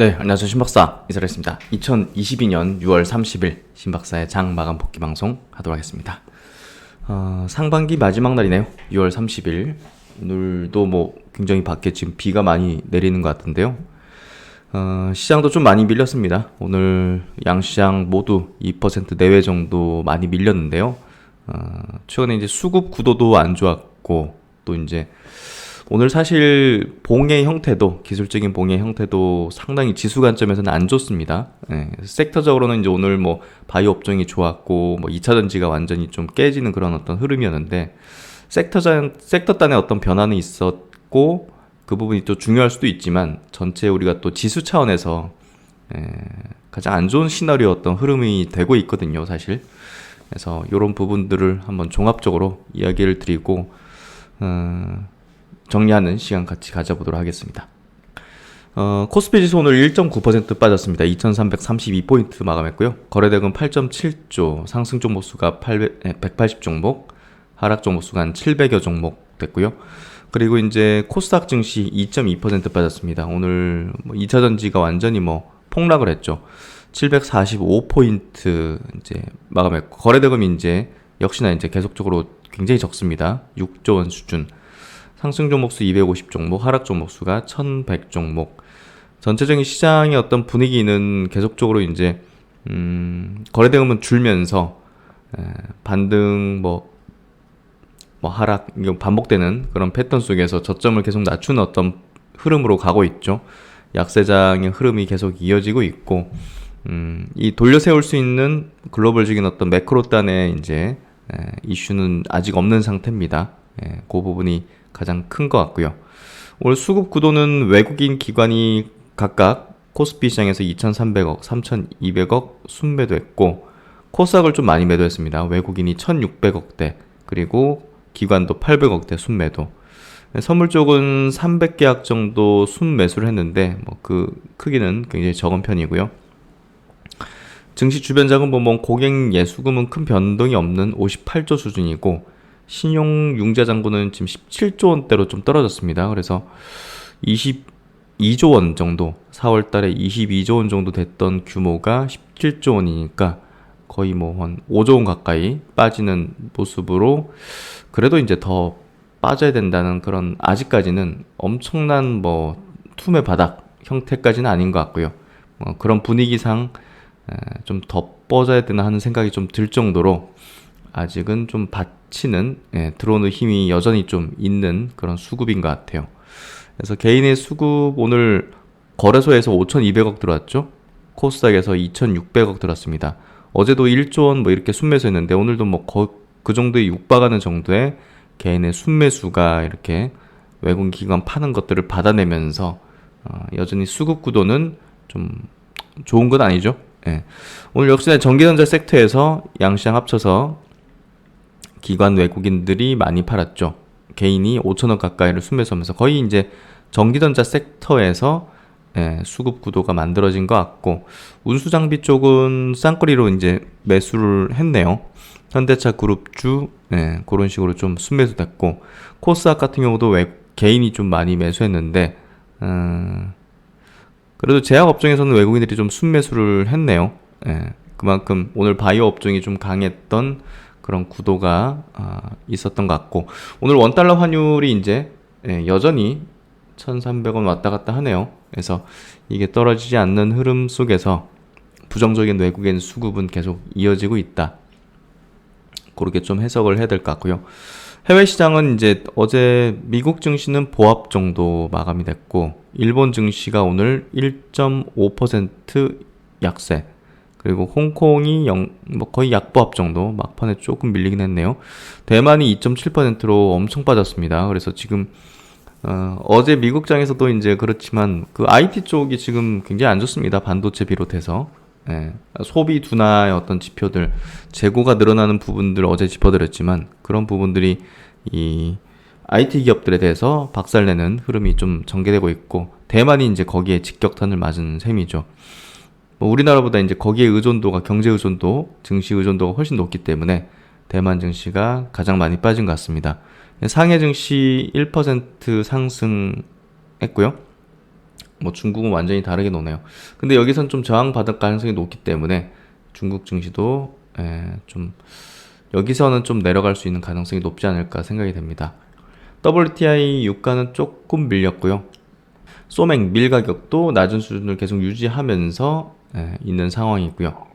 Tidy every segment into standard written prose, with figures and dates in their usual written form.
네, 안녕하세요. 신박사 이사라였습니다. 2022년 6월 30일 신박사의 장 마감 복귀 방송 하도록 하겠습니다. 상반기 마지막 날이네요. 6월 30일. 오늘도 굉장히 밖에 지금 비가 많이 내리는 것 같은데요. 시장도 좀 많이 밀렸습니다. 오늘 양시장 모두 2% 내외 정도 많이 밀렸는데요. 최근에 이제 수급 구도도 안 좋았고, 또 이제 오늘 사실 봉의 형태도, 기술적인 봉의 형태도 상당히 지수 관점에서는 안 좋습니다. 섹터적으로는 이제 오늘 바이오 업종이 좋았고, 2차 전지가 완전히 좀 깨지는 그런 어떤 흐름이었는데, 섹터 단에 어떤 변화는 있었고, 그 부분이 또 중요할 수도 있지만, 전체 우리가 또 지수 차원에서 가장 안 좋은 시나리오 어떤 흐름이 되고 있거든요, 사실. 그래서 이런 부분들을 한번 종합적으로 이야기를 드리고, 정리하는 시간 같이 가져보도록 하겠습니다. 코스피 지수 오늘 1.9% 빠졌습니다. 2332포인트 마감했고요. 거래대금 8.7조, 상승 종목 수가 180 종목, 하락 종목 수가 한 700여 종목 됐고요. 그리고 이제 코스닥 증시 2.2% 빠졌습니다. 오늘 2차 전지가 완전히 폭락을 했죠. 745포인트 이제 마감했고, 거래대금이 이제 역시나 이제 계속적으로 굉장히 적습니다. 6조 원 수준. 상승 종목 수 250 종목, 하락 종목 수가 1100 종목. 전체적인 시장의 어떤 분위기는 계속적으로 이제 거래대금은 줄면서 반등 하락, 이거 반복되는 그런 패턴 속에서 저점을 계속 낮추는 어떤 흐름으로 가고 있죠. 약세장의 흐름이 계속 이어지고 있고, 이 돌려 세울 수 있는 글로벌적인 어떤 매크로 단의 이제 이슈는 아직 없는 상태입니다. 그 부분이 가장 큰 것 같고요. 오늘 수급 구도는 외국인 기관이 각각 코스피 시장에서 2,300억, 3,200억 순매도했고, 코스닥을 좀 많이 매도했습니다. 외국인이 1,600억대, 그리고 기관도 800억대 순매도. 선물 쪽은 300계약 정도 순매수를 했는데 그 크기는 굉장히 적은 편이고요. 증시 주변 자금 고객 예수금은 큰 변동이 없는 58조 수준이고, 신용 융자 잔고는 지금 17조 원대로 좀 떨어졌습니다. 그래서 22조 원 정도, 4월 달에 22조 원 정도 됐던 규모가 17조 원이니까 거의 한 5조 원 가까이 빠지는 모습으로, 그래도 이제 더 빠져야 된다는 그런, 아직까지는 엄청난 툼의 바닥 형태까지는 아닌 것 같고요. 그런 분위기상 좀 더 뻗어야 되나 하는 생각이 좀 들 정도로 아직은 좀 받치는, 들어오는 힘이 여전히 좀 있는 그런 수급인 것 같아요. 그래서 개인의 수급 오늘 거래소에서 5,200억 들어왔죠. 코스닥에서 2,600억 들어왔습니다. 어제도 1조 원 이렇게 순매수했는데, 오늘도 그 정도에 육박하는 정도의 개인의 순매수가 이렇게 외국인 기관 파는 것들을 받아내면서 여전히 수급 구도는 좀 좋은 건 아니죠. 오늘 역시나 전기전자 섹터에서 양시장 합쳐서 기관 외국인들이 많이 팔았죠. 개인이 5천억 가까이를 순매수하면서 거의 이제 전기전자 섹터에서 수급 구도가 만들어진 것 같고, 운수장비 쪽은 쌍거리로 이제 매수를 했네요. 현대차 그룹주 그런 식으로 좀 순매수됐고, 코스닥 같은 경우도 개인이 좀 많이 매수했는데, 그래도 제약 업종에서는 외국인들이 좀 순매수를 했네요. 그만큼 오늘 바이오 업종이 좀 강했던 그런 구도가 있었던 것 같고, 오늘 원달러 환율이 이제 여전히 1,300원 왔다 갔다 하네요. 그래서 이게 떨어지지 않는 흐름 속에서 부정적인 외국인 수급은 계속 이어지고 있다. 그렇게 좀 해석을 해야 될 것 같고요. 해외 시장은 이제 어제 미국 증시는 보합 정도 마감이 됐고, 일본 증시가 오늘 1.5% 약세, 그리고 홍콩이 거의 약보합 정도, 막판에 조금 밀리긴 했네요. 대만이 2.7%로 엄청 빠졌습니다. 그래서 지금 어제 미국장에서도 이제 그렇지만 그 IT 쪽이 지금 굉장히 안 좋습니다. 반도체 비롯해서. 소비 둔화의 어떤 지표들, 재고가 늘어나는 부분들 어제 짚어드렸지만, 그런 부분들이 이 IT 기업들에 대해서 박살내는 흐름이 좀 전개되고 있고, 대만이 이제 거기에 직격탄을 맞은 셈이죠. 우리나라보다 이제 거기에 의존도가, 경제 의존도, 증시 의존도가 훨씬 높기 때문에 대만 증시가 가장 많이 빠진 것 같습니다. 상해 증시 1% 상승했고요. 뭐 중국은 완전히 다르게 노네요. 근데 여기선 좀 저항받을 가능성이 높기 때문에 중국 증시도 좀 여기서는 좀 내려갈 수 있는 가능성이 높지 않을까 생각이 됩니다. WTI 유가는 조금 밀렸고요. 소맥 밀 가격도 낮은 수준을 계속 유지하면서 있는 상황이고요.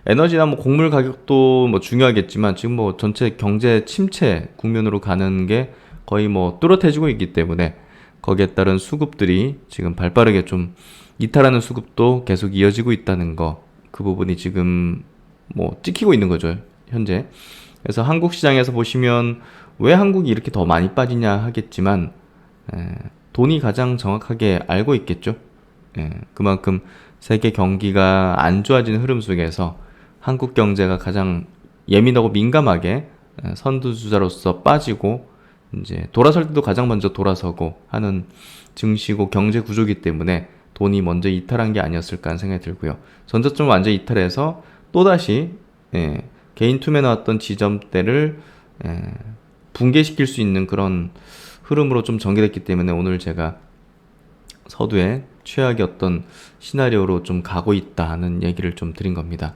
에너지나 뭐 곡물 가격도 뭐 중요하겠지만 지금 뭐 전체 경제 침체 국면으로 가는 게 거의 뭐 뚜렷해지고 있기 때문에 거기에 따른 수급들이 지금 발빠르게 좀 이탈하는 수급도 계속 이어지고 있다는 거, 그 부분이 지금 뭐 찍히고 있는 거죠, 현재. 그래서 한국 시장에서 보시면 왜 한국이 이렇게 더 많이 빠지냐 하겠지만 돈이 가장 정확하게 알고 있겠죠. 그만큼 세계 경기가 안 좋아지는 흐름 속에서 한국 경제가 가장 예민하고 민감하게 선두주자로서 빠지고 이제 돌아설 때도 가장 먼저 돌아서고 하는 증시고 경제 구조이기 때문에 돈이 먼저 이탈한 게 아니었을까 하는 생각이 들고요. 전저점 완전 이탈해서 또다시 개인 투매 나왔던 지점대를 붕괴시킬 수 있는 그런 흐름으로 좀 전개됐기 때문에 오늘 제가 서두에 최악의 어떤 시나리오로 좀 가고 있다는 얘기를 좀 드린 겁니다.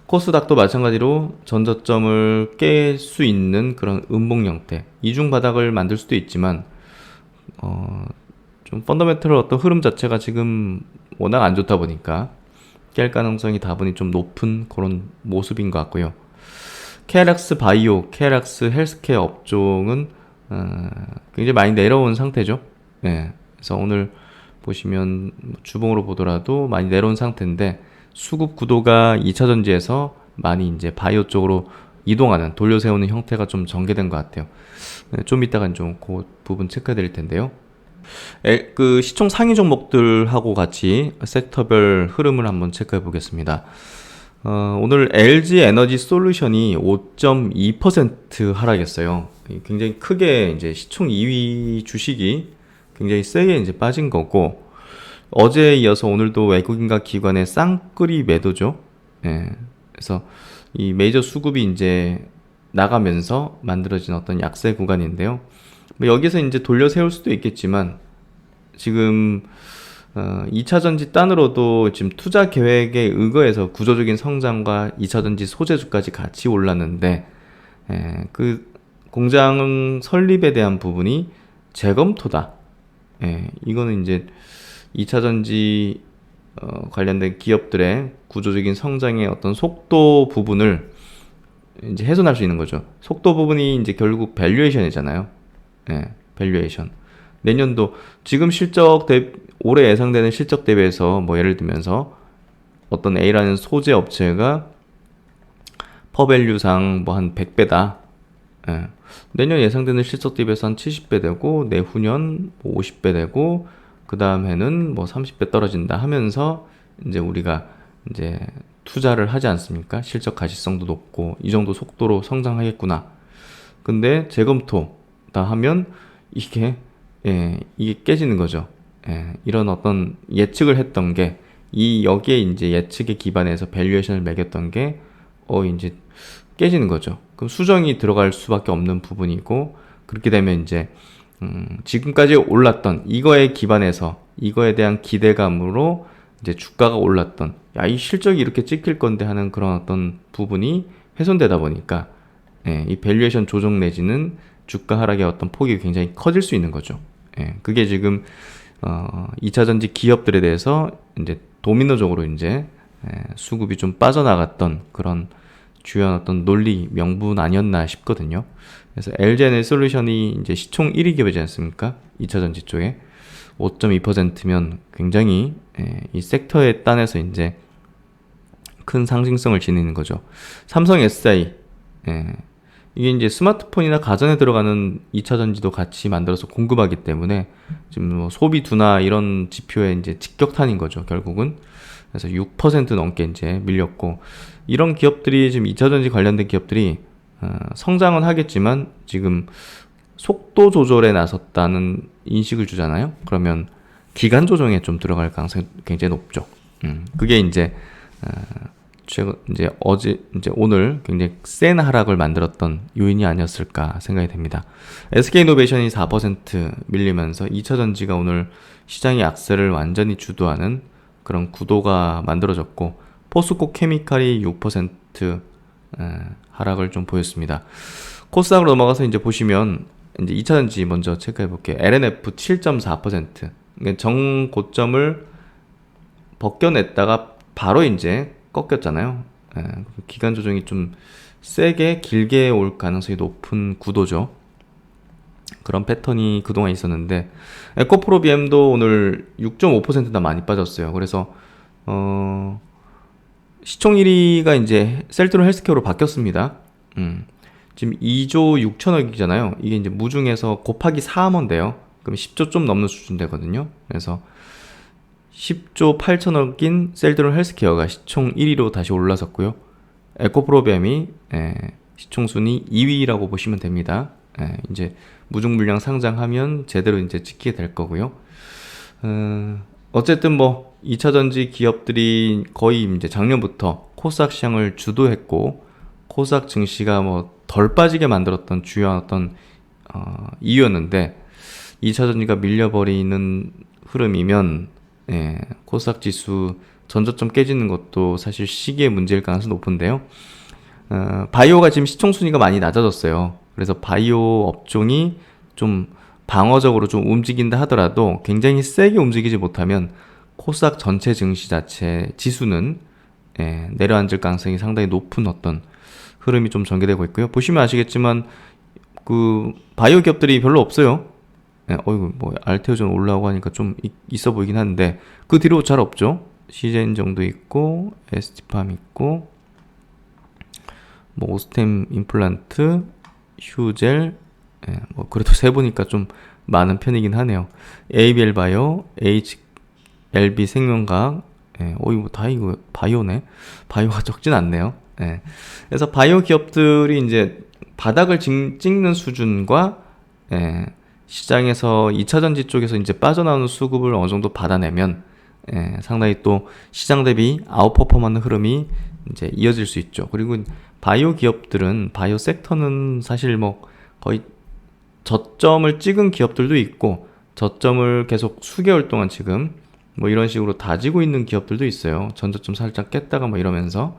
코스닥도 마찬가지로 전저점을 깰 수 있는 그런 음봉 형태, 이중 바닥을 만들 수도 있지만 좀 펀더멘털 어떤 흐름 자체가 지금 워낙 안 좋다 보니까 깰 가능성이 다분히 좀 높은 그런 모습인 것 같고요. KLX 바이오, KLX 헬스케어 업종은 굉장히 많이 내려온 상태죠. 그래서 오늘 보시면 주봉으로 보더라도 많이 내려온 상태인데 수급 구도가 2차전지에서 많이 이제 바이오 쪽으로 이동하는, 돌려 세우는 형태가 좀 전개된 것 같아요. 좀 이따가 좀 그 부분 체크해 드릴 텐데요. 그 시총 상위 종목들하고 같이 섹터별 흐름을 한번 체크해 보겠습니다. 오늘 LG 에너지 솔루션이 5.2% 하락했어요. 굉장히 크게 이제 시총 2위 주식이 굉장히 세게 이제 빠진 거고, 어제에 이어서 오늘도 외국인과 기관의 쌍끌이 매도죠. 그래서 이 메이저 수급이 이제 나가면서 만들어진 어떤 약세 구간인데요. 뭐 여기서 이제 돌려 세울 수도 있겠지만 지금 2차전지 단으로도 지금 투자 계획에 의거해서 구조적인 성장과 2차전지 소재주까지 같이 올랐는데 그 공장 설립에 대한 부분이 재검토다. 이거는 이제 2차전지 관련된 기업들의 구조적인 성장의 어떤 속도 부분을 이제 훼손할 수 있는 거죠. 속도 부분이 이제 결국 밸류에이션이잖아요. 밸류에이션. 내년도 지금 실적 올해 예상되는 실적 대비해서 뭐 예를 들면서 어떤 A라는 소재 업체가 퍼밸류상 뭐 한 100배다. 내년 예상되는 실적 대비해서 한 70배 되고 내후년 뭐 50배 되고 그 다음 해는 뭐 30배 떨어진다 하면서 이제 우리가 이제 투자를 하지 않습니까? 실적 가시성도 높고 이 정도 속도로 성장하겠구나. 근데 재검토다 하면 이게 깨지는 거죠. 이런 어떤 예측을 했던 게 여기에 이제 예측에 기반해서 밸류에이션을 매겼던 게 이제 깨지는 거죠. 그럼 수정이 들어갈 수밖에 없는 부분이고, 그렇게 되면 이제 지금까지 올랐던 이거에 기반해서 이거에 대한 기대감으로 이제 주가가 올랐던, 야, 이 실적이 이렇게 찍힐 건데 하는 그런 어떤 부분이 훼손되다 보니까 이 밸류에이션 조정 내지는 주가 하락의 어떤 폭이 굉장히 커질 수 있는 거죠. 그게 지금 2차전지 기업들에 대해서 이제 도미노적으로 이제 수급이 좀 빠져나갔던 그런 주요한 어떤 논리 명분 아니었나 싶거든요. 그래서 LG 에너지 솔루션이 이제 시총 1위 기업이지 않습니까? 2차전지 쪽에 5.2%면 굉장히 이 섹터에 딴에서 이제 큰 상징성을 지니는 거죠. 삼성 SI, 이게 이제 스마트폰이나 가전에 들어가는 2차전지도 같이 만들어서 공급하기 때문에 지금 뭐 소비 둔화 이런 지표에 이제 직격탄인 거죠, 결국은. 그래서 6% 넘게 이제 밀렸고, 이런 기업들이 지금 2차전지 관련된 기업들이 성장은 하겠지만 지금 속도 조절에 나섰다는 인식을 주잖아요. 그러면 기간 조정에 좀 들어갈 가능성이 굉장히 높죠. 그게 이제 최근 이제 오늘 굉장히 센 하락을 만들었던 요인이 아니었을까 생각이 됩니다. SK이노베이션이 4% 밀리면서 2차전지가 오늘 시장의 악세를 완전히 주도하는 그런 구도가 만들어졌고, 포스코 케미칼이 6% 하락을 좀 보였습니다. 코스닥으로 넘어가서 이제 보시면 이제 2차전지 먼저 체크해 볼게요. LNF 7.4%. 그러니까 정고점을 벗겨냈다가 바로 이제 꺾였잖아요. 기간 조정이 좀 세게 길게 올 가능성이 높은 구도죠. 그런 패턴이 그동안 있었는데, 에코프로비엠도 오늘 6.5%나 많이 빠졌어요. 그래서 시총 1위가 이제 셀트론 헬스케어로 바뀌었습니다. 지금 2조 6천억이잖아요. 이게 이제 무중에서 곱하기 4하면 돼요. 그럼 10조 좀 넘는 수준 되거든요. 그래서 10조 8천억인 셀트론 헬스케어가 시총 1위로 다시 올라섰고요. 에코프로비엠이 시총 순위 2위라고 보시면 됩니다. 이제 무중 물량 상장하면 제대로 이제 찍히게 될 거고요. 어쨌든 뭐 2차전지 기업들이 거의 이제 작년부터 코스닥 시장을 주도했고, 코스닥 증시가 뭐 덜 빠지게 만들었던 주요한 어떤 이유였는데, 2차전지가 밀려버리는 흐름이면 코스닥 지수 전저점 깨지는 것도 사실 시기의 문제일 가능성이 높은데요. 바이오가 지금 시총 순위가 많이 낮아졌어요. 그래서 바이오 업종이 좀 방어적으로 좀 움직인다 하더라도 굉장히 세게 움직이지 못하면 코스닥 전체 증시 자체 지수는 내려앉을 가능성이 상당히 높은 어떤 흐름이 좀 전개되고 있고요. 보시면 아시겠지만 그 바이오 기업들이 별로 없어요. 어이구, 뭐 알테오전 올라오고 하니까 좀 있어 보이긴 한데 그 뒤로 잘 없죠. 시젠 정도 있고, ST팜 있고, 뭐 오스템 임플란트, 휴젤, 뭐 그래도 세보니까 좀 많은 편이긴 하네요. ABL 바이오, HLB 생명과학, 뭐 다 이거 바이오네. 바이오가 적진 않네요. 그래서 바이오 기업들이 이제 바닥을 찍는 수준과 시장에서 2차전지 쪽에서 이제 빠져나오는 수급을 어느 정도 받아내면 상당히 또 시장 대비 아웃퍼폼하는 흐름이 이제 이어질 수 있죠. 그리고 바이오 기업들은, 바이오 섹터는 사실 뭐 거의 저점을 찍은 기업들도 있고, 저점을 계속 수개월 동안 지금 뭐 이런 식으로 다지고 있는 기업들도 있어요. 전저점 살짝 깼다가 뭐 이러면서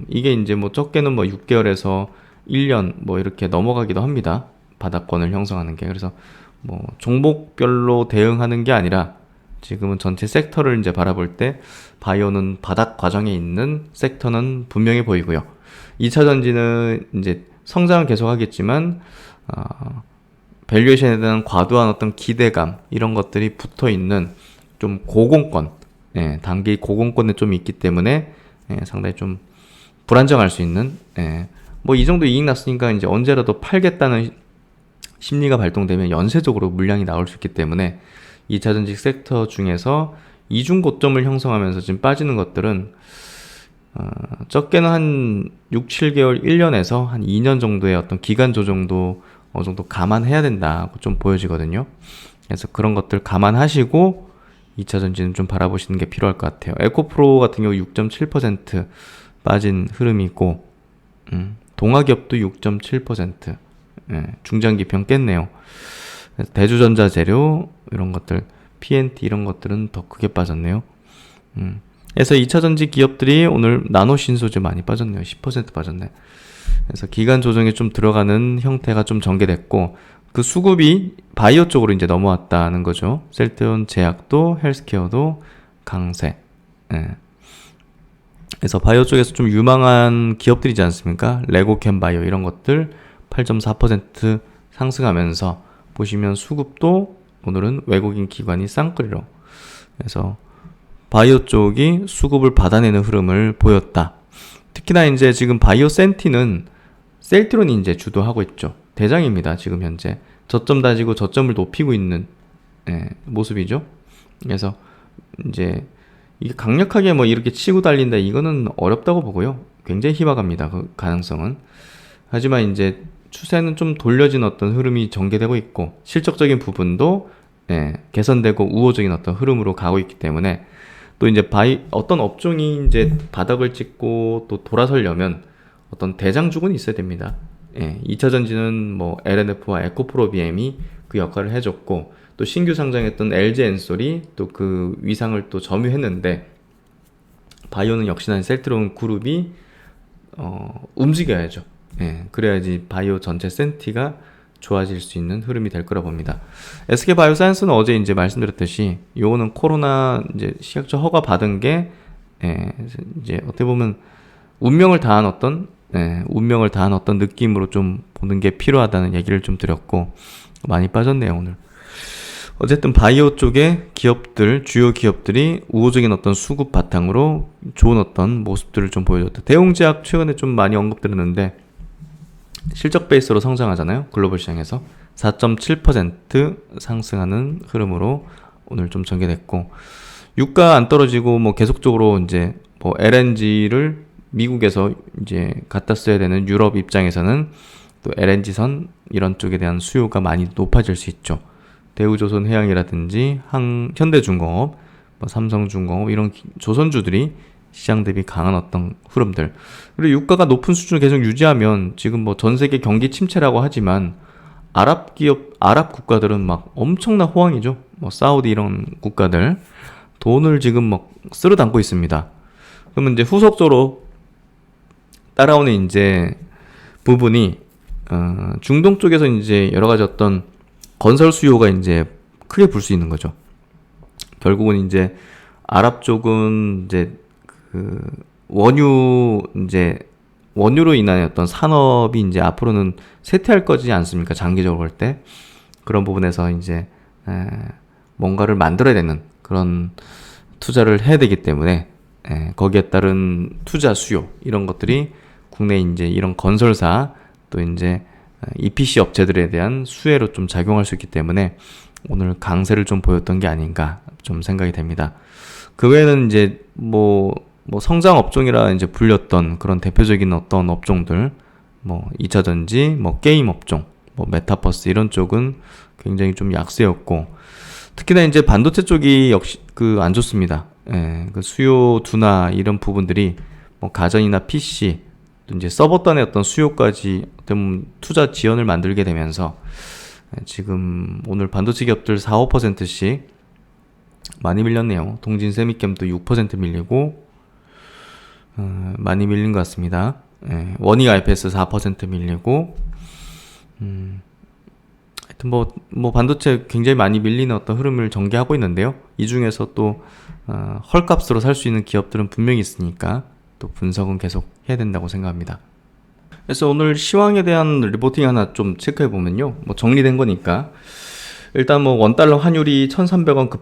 이게 이제 뭐 적게는 뭐 6개월에서 1년 뭐 이렇게 넘어가기도 합니다. 바닥권을 형성하는 게. 그래서 뭐 종목별로 대응하는 게 아니라 지금은 전체 섹터를 이제 바라볼 때 바이오는 바닥 과정에 있는 섹터는 분명히 보이고요. 2차전지는 이제 성장은 계속 하겠지만 밸류에이션에 대한 과도한 어떤 기대감 이런 것들이 붙어 있는 좀 고공권, 단기 고공권에 좀 있기 때문에 상당히 좀 불안정할 수 있는, 뭐 이 정도 이익 났으니까 이제 언제라도 팔겠다는 심리가 발동되면 연쇄적으로 물량이 나올 수 있기 때문에 2차전지 섹터 중에서 이중 고점을 형성하면서 지금 빠지는 것들은 적게는 한 6, 7개월, 1년에서 한 2년 정도의 어떤 기간 조정도 어느 정도 감안해야 된다고 좀 보여지거든요. 그래서 그런 것들 감안하시고 2차전지는 좀 바라보시는 게 필요할 것 같아요. 에코프로 같은 경우 6.7% 빠진 흐름이 있고, 동아기업도 6.7%, 중장기평 깼네요. 대주전자 재료 이런 것들, PNT 이런 것들은 더 크게 빠졌네요. 그래서 2차전지 기업들이 오늘 나노신소재 많이 빠졌네요. 10% 빠졌네. 그래서 기간 조정에 좀 들어가는 형태가 좀 전개됐고, 그 수급이 바이오 쪽으로 이제 넘어왔다는 거죠. 셀트론 제약도 헬스케어도 강세. 그래서 바이오 쪽에서 좀 유망한 기업들이지 않습니까? 레고캠 바이오 이런 것들 8.4% 상승하면서 보시면 수급도 오늘은 외국인 기관이 쌍끌이로, 그래서 바이오 쪽이 수급을 받아내는 흐름을 보였다. 특히나 이제 지금 바이오 센티는 셀트론이 이제 주도하고 있죠. 대장입니다. 지금 현재 저점 다지고 저점을 높이고 있는 모습이죠. 그래서 이제 이게 강력하게 뭐 이렇게 치고 달린다, 이거는 어렵다고 보고요. 굉장히 희박합니다. 그 가능성은. 하지만 이제 추세는 좀 돌려진 어떤 흐름이 전개되고 있고, 실적적인 부분도 개선되고 우호적인 어떤 흐름으로 가고 있기 때문에 또 이제 어떤 업종이 이제 바닥을 찍고 또 돌아서려면 어떤 대장주군이 있어야 됩니다. 예, 2차 전지는 뭐 LNF와 에코프로비엠이 그 역할을 해줬고, 또 신규 상장했던 LG 엔솔이 또 그 위상을 또 점유했는데, 바이오는 역시나 셀트론 그룹이 움직여야죠. 예, 그래야지 바이오 전체 센티가 좋아질 수 있는 흐름이 될 거라 봅니다. SK 바이오사이언스는 어제 이제 말씀드렸듯이 요거는 코로나 이제 식약처 허가 받은 게 이제 어떻게 보면 운명을 다한 어떤 느낌으로 좀 보는 게 필요하다는 얘기를 좀 드렸고, 많이 빠졌네요 오늘. 어쨌든 바이오 쪽의 기업들, 주요 기업들이 우호적인 어떤 수급 바탕으로 좋은 어떤 모습들을 좀 보여줬다. 대웅제약 최근에 좀 많이 언급드렸는데 실적 베이스로 성장하잖아요. 글로벌 시장에서 4.7% 상승하는 흐름으로 오늘 좀 전개됐고, 유가 안 떨어지고 뭐 계속적으로 이제 뭐 LNG를 미국에서 이제 갖다 써야 되는 유럽 입장에서는 또 LNG선 이런 쪽에 대한 수요가 많이 높아질 수 있죠. 대우조선해양이라든지 현대중공업, 뭐 삼성중공업 이런 조선주들이 시장 대비 강한 어떤 흐름들, 그리고 유가가 높은 수준을 계속 유지하면 지금 뭐 전 세계 경기 침체라고 하지만 아랍 국가들은 막 엄청난 호황이죠. 뭐 사우디 이런 국가들 돈을 지금 막 쓸어 담고 있습니다. 그러면 이제 후속적으로 따라오는 이제 부분이 중동 쪽에서 이제 여러 가지 어떤 건설 수요가 이제 크게 불 수 있는 거죠. 결국은 이제 아랍 쪽은 이제 그 원유로 인한 어떤 산업이 이제 앞으로는 쇠퇴할 거지 않습니까? 장기적으로 볼 때. 그런 부분에서 이제 뭔가를 만들어야 되는 그런 투자를 해야 되기 때문에 거기에 따른 투자 수요 이런 것들이 국내 이제 이런 건설사 또 이제 EPC 업체들에 대한 수혜로 좀 작용할 수 있기 때문에 오늘 강세를 좀 보였던 게 아닌가 좀 생각이 됩니다. 그 외에는 이제 뭐 성장 업종이라 이제 불렸던 그런 대표적인 어떤 업종들, 뭐 2차 전지, 뭐 게임 업종, 뭐 메타버스 이런 쪽은 굉장히 좀 약세였고, 특히나 이제 반도체 쪽이 역시 그 안 좋습니다. 그 수요 둔화 이런 부분들이 뭐 가전이나 PC 또 이제 서버 단의 어떤 수요까지 어떤 투자 지연을 만들게 되면서 지금 오늘 반도체 기업들 4~5%씩 많이 밀렸네요. 동진 세미캠도 6% 밀리고 많이 밀린 것 같습니다. 원익 IPS 4% 밀리고 하여튼 뭐 반도체 굉장히 많이 밀리는 어떤 흐름을 전개하고 있는데요. 이 중에서 또 헐값으로 살 수 있는 기업들은 분명히 있으니까 또 분석은 계속 해야 된다고 생각합니다. 그래서 오늘 시황에 대한 리포팅 하나 좀 체크해 보면요. 뭐 정리된 거니까 일단 뭐 원달러 환율이 1,300원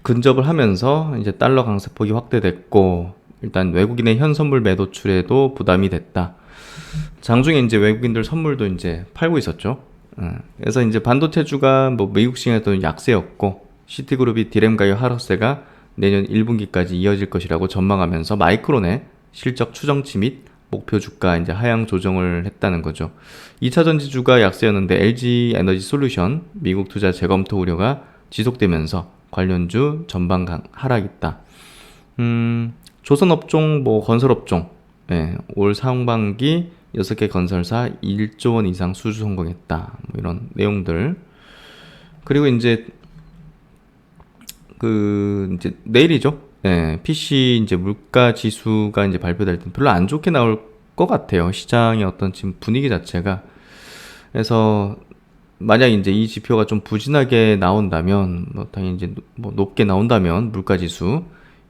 근접을 하면서 이제 달러 강세폭이 확대됐고, 일단 외국인의 현 선물 매도출에도 부담이 됐다. 장중에 이제 외국인들 선물도 이제 팔고 있었죠. 그래서 이제 반도체주가 뭐 미국 시장에도 약세였고, 시티그룹이 디램가이어 하락세가 내년 1분기까지 이어질 것이라고 전망하면서 마이크론의 실적 추정치 및 목표 주가 이제 하향 조정을 했다는 거죠. 2차 전지주가 약세였는데 LG 에너지 솔루션 미국 투자 재검토 우려가 지속되면서 관련주 전방 하락 있다. 조선업종, 뭐 건설업종, 올 상반기 6개 건설사 1조 원 이상 수주 성공했다. 뭐 이런 내용들. 그리고 이제 이제 내일이죠. PC 이제 물가 지수가 이제 발표될 때 별로 안 좋게 나올 것 같아요. 시장의 어떤 지금 분위기 자체가. 그래서 만약 이제 이 지표가 좀 부진하게 나온다면, 뭐 당연히 이제 뭐 높게 나온다면 물가 지수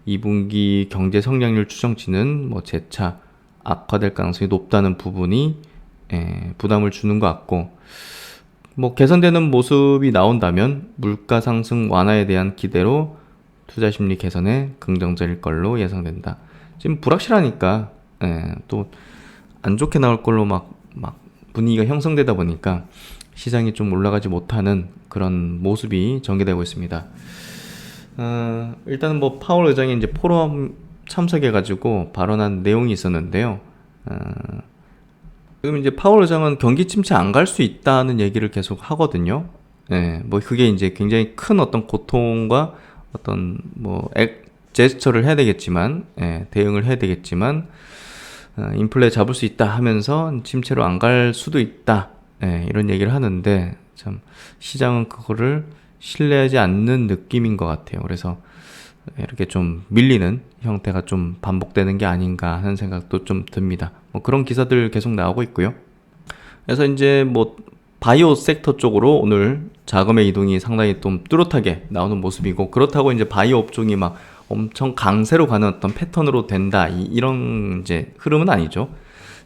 2분기 경제 성장률 추정치는 뭐 재차 악화될 가능성이 높다는 부분이 부담을 주는 것 같고, 뭐 개선되는 모습이 나온다면 물가 상승 완화에 대한 기대로 투자 심리 개선에 긍정적일 걸로 예상된다. 지금 불확실하니까 또 안 좋게 나올 걸로 막 분위기가 형성되다 보니까 시장이 좀 올라가지 못하는 그런 모습이 전개되고 있습니다. 일단은 뭐 파월 의장이 이제 포럼 참석해가지고 발언한 내용이 있었는데요. 지금 이제 파월 의장은 경기 침체 안 갈 수 있다는 얘기를 계속 하거든요. 뭐 그게 이제 굉장히 큰 어떤 고통과 어떤 뭐 제스처를 해야 되겠지만, 대응을 해야 되겠지만, 인플레 잡을 수 있다 하면서 침체로 안 갈 수도 있다. 이런 얘기를 하는데, 참, 시장은 그거를 신뢰하지 않는 느낌인 것 같아요. 그래서 이렇게 좀 밀리는 형태가 좀 반복되는 게 아닌가 하는 생각도 좀 듭니다. 뭐 그런 기사들 계속 나오고 있고요. 그래서 이제 뭐 바이오 섹터 쪽으로 오늘 자금의 이동이 상당히 좀 뚜렷하게 나오는 모습이고, 그렇다고 이제 바이오 업종이 막 엄청 강세로 가는 어떤 패턴으로 된다, 이런 이제 흐름은 아니죠.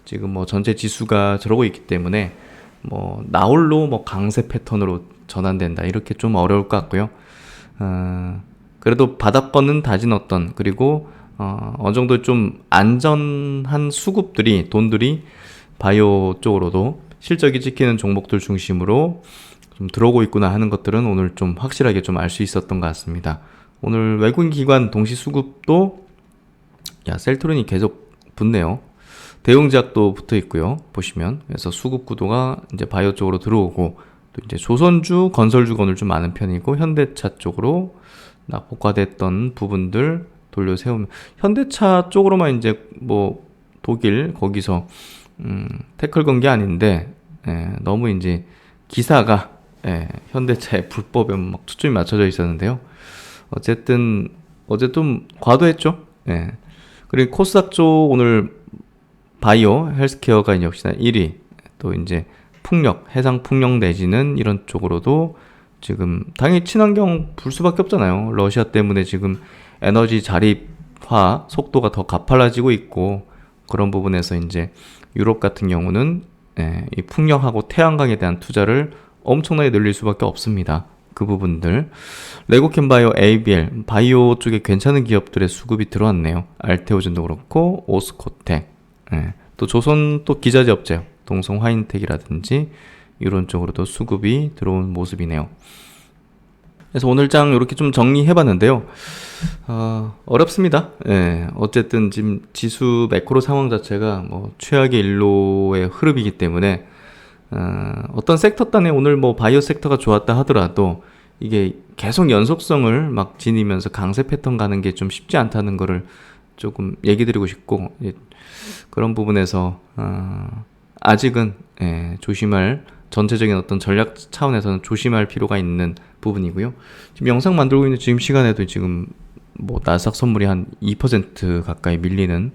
지금 뭐 전체 지수가 저러고 있기 때문에 뭐 나홀로 뭐 강세 패턴으로 전환된다, 이렇게 좀 어려울 것 같고요. 그래도 바닥권은 다진 어떤, 그리고 어느 정도 좀 안전한 수급들이, 돈들이 바이오 쪽으로도 실적이 찍히는 종목들 중심으로 좀 들어오고 있구나 하는 것들은 오늘 좀 확실하게 좀 알 수 있었던 것 같습니다. 오늘 외국인 기관 동시 수급도, 셀트론이 계속 붙네요. 대웅제약도 붙어 있고요. 보시면. 그래서 수급 구도가 이제 바이오 쪽으로 들어오고, 또 이제 조선주, 건설주가 오늘 좀 많은 편이고, 현대차 쪽으로 낙폭화됐던 부분들 돌려 세우면, 현대차 쪽으로만 이제 뭐 독일 거기서 태클 건 게 아닌데, 너무 이제 기사가, 현대차의 불법에 막 초점이 맞춰져 있었는데요. 어쨌든 어제 좀 과도했죠. 그리고 코스닥 쪽 오늘 바이오 헬스케어가 역시나 1위, 또 이제 풍력, 해상 풍력 내지는 이런 쪽으로도 지금 당연히 친환경 불 수밖에 없잖아요. 러시아 때문에 지금 에너지 자립화 속도가 더 가팔라지고 있고, 그런 부분에서 이제 유럽 같은 경우는 이 풍력하고 태양광에 대한 투자를 엄청나게 늘릴 수밖에 없습니다. 그 부분들. 레고캠바이오, ABL, 바이오 쪽에 괜찮은 기업들의 수급이 들어왔네요. 알테오젠도 그렇고, 오스코텍, 또 조선 또 기자재 업체, 동성 화인텍이라든지 이런 쪽으로도 수급이 들어온 모습이네요. 그래서 오늘 장 이렇게 좀 정리해봤는데요. 어렵습니다. 어쨌든 지금 지수 매크로 상황 자체가 뭐 최악의 일로의 흐름이기 때문에, 어떤 섹터 단에 오늘 뭐 바이오 섹터가 좋았다 하더라도 이게 계속 연속성을 막 지니면서 강세 패턴 가는 게 좀 쉽지 않다는 거를 조금 얘기 드리고 싶고, 그런 부분에서 아직은 조심할, 전체적인 어떤 전략 차원에서는 조심할 필요가 있는 부분이고요. 지금 영상 만들고 있는 지금 시간에도 지금 뭐 나스닥 선물이 한 2% 가까이 밀리는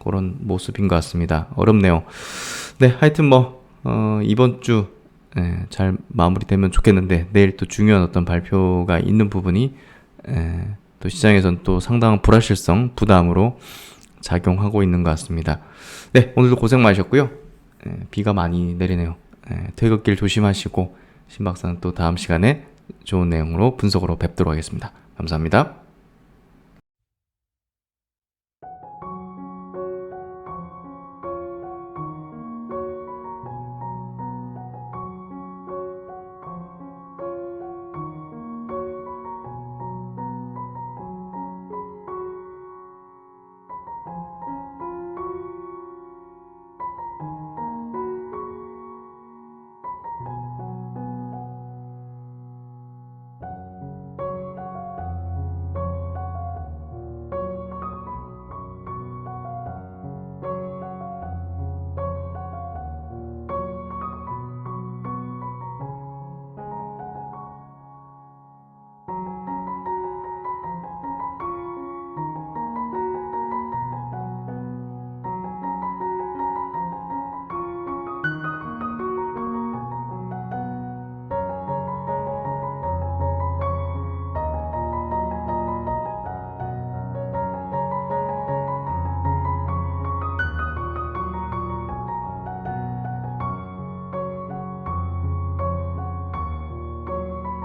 그런 모습인 것 같습니다. 어렵네요. 네, 하여튼 뭐 이번 주 잘 마무리되면 좋겠는데, 내일 또 중요한 어떤 발표가 있는 부분이 또 시장에선 또 상당한 불확실성, 부담으로 작용하고 있는 것 같습니다. 네, 오늘도 고생 많으셨고요. 비가 많이 내리네요. 퇴근길 조심하시고, 신박사는 또 다음 시간에 좋은 내용으로 분석으로 뵙도록 하겠습니다. 감사합니다.